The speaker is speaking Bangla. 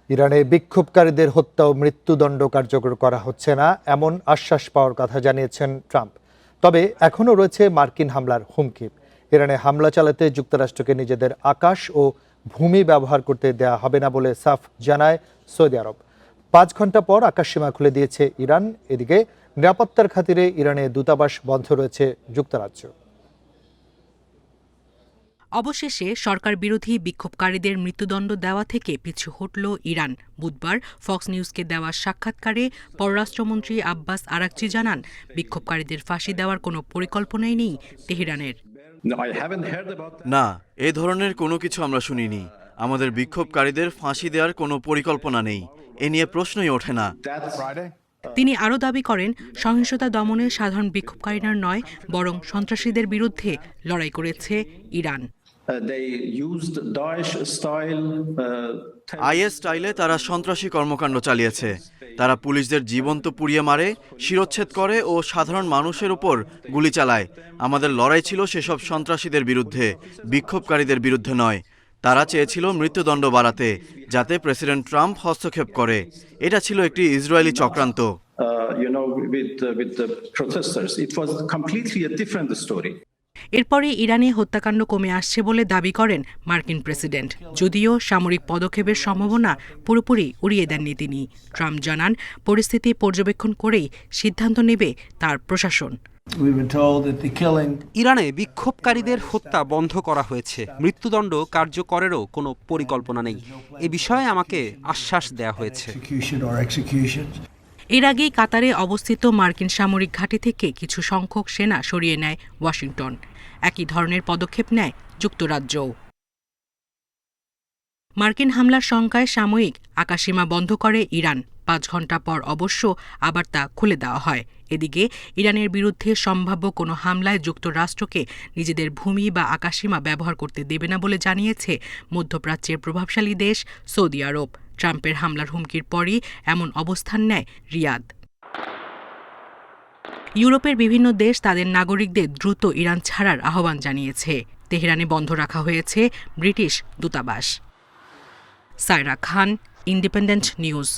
ইরানে বিক্ষোভকারীদের হত্যা ও মৃত্যুদণ্ড কার্যকর করা হচ্ছে না এমন আশ্বাস পাওয়ার কথা জানিয়েছেন ট্রাম্প। তবে এখনও রয়েছে মার্কিন হামলার হুমকি। ইরানে হামলা চালাতে যুক্তরাষ্ট্রকে নিজেদের আকাশ ও ভূমি ব্যবহার করতে দেয়া হবে না বলে সাফ জানায় সৌদি আরব। 5 ঘন্টা পর আকাশসীমা খুলে দিয়েছে ইরান। এদিকে নিরাপত্তার খাতিরে ইরানে দূতাবাস বন্ধ রয়েছে যুক্তরাজ্য। অবশেষে সরকার বিরোধী বিক্ষোভকারীদের মৃত্যুদণ্ড দেওয়া থেকে পিছু হটল ইরান। বুধবার ফক্স নিউজকে দেওয়া সাক্ষাৎকারে পররাষ্ট্রমন্ত্রী আব্বাস আরাকচি জানান, বিক্ষোভকারীদের ফাঁসি দেওয়ার কোনো পরিকল্পনাই নেই তেহরানের। না, এ ধরনের কোনো কিছু আমরা শুনিনি। আমাদের বিক্ষোভকারীদের ফাঁসি দেওয়ার কোনো পরিকল্পনা নেই, এ নিয়ে প্রশ্নই ওঠে না। তিনি আরও দাবি করেন, সহিংসতা দমনে সাধারণ বিক্ষোভকারীরা নয়, বরং সন্ত্রাসীদের বিরুদ্ধে লড়াই করেছে ইরান। আইএস স্টাইলে তারা সন্ত্রাসী কর্মকাণ্ড চালিয়েছে। তারা পুলিশদের জীবন্ত পুড়িয়ে মারে, শিরোচ্ছেদ করে ও সাধারণ মানুষের উপর গুলি চালায়। আমাদের লড়াই ছিল সেসব সন্ত্রাসীদের বিরুদ্ধে, বিক্ষোভকারীদের বিরুদ্ধে নয়। তারা চেয়েছিল মৃত্যুদণ্ড বাড়াতে, যাতে প্রেসিডেন্ট ট্রাম্প হস্তক্ষেপ করে। এটা ছিল একটি ইসরায়েলি চক্রান্ত। এরপরে ইরানে হত্যাকাণ্ড কমে আসছে বলে দাবি করেন মার্কিন প্রেসিডেন্ট, যদিও সামরিক পদক্ষেপের সম্ভাবনা পুরোপুরি উড়িয়ে দেননি তিনি। ট্রাম্প জানান, পরিস্থিতি পর্যবেক্ষণ করেই সিদ্ধান্ত নেবে তার প্রশাসন। ইরানে বিক্ষোভকারীদের হত্যা বন্ধ করা হয়েছে, মৃত্যুদণ্ড কার্যকরেরও কোনো পরিকল্পনা নেই, এ বিষয়ে আমাকে আশ্বাস দেয়া হয়েছে। এর আগেই কাতারে অবস্থিত মার্কিন সামরিক ঘাঁটি থেকে কিছু সংখ্যক সেনা সরিয়ে নেয় ওয়াশিংটন। একই ধরনের পদক্ষেপ নেয় যুক্তরাজ্যও। মার্কিন হামলার শঙ্কায় সাময়িক আকাশসীমা বন্ধ করে ইরান। 5 ঘন্টা পর অবশ্য আবার তা খুলে দেওয়া হয়। এদিকে ইরানের বিরুদ্ধে সম্ভাব্য কোনো হামলায় যুক্তরাষ্ট্রকে নিজেদের ভূমি বা আকাশসীমা ব্যবহার করতে দেবে না বলে জানিয়েছে মধ্যপ্রাচ্যের প্রভাবশালী দেশ সৌদি আরব। ট্রাম্পের হামলার হুমকির পরই এমন অবস্থান নেয় রিয়াদ। ইউরোপের বিভিন্ন দেশ তাদের নাগরিকদের দ্রুত ইরান ছাড়ার আহ্বান জানিয়েছে। তেহরানে বন্ধ রাখা হয়েছে ব্রিটিশ দূতাবাস। সায়রা খান, ইন্ডিপেন্ডেন্ট নিউজ।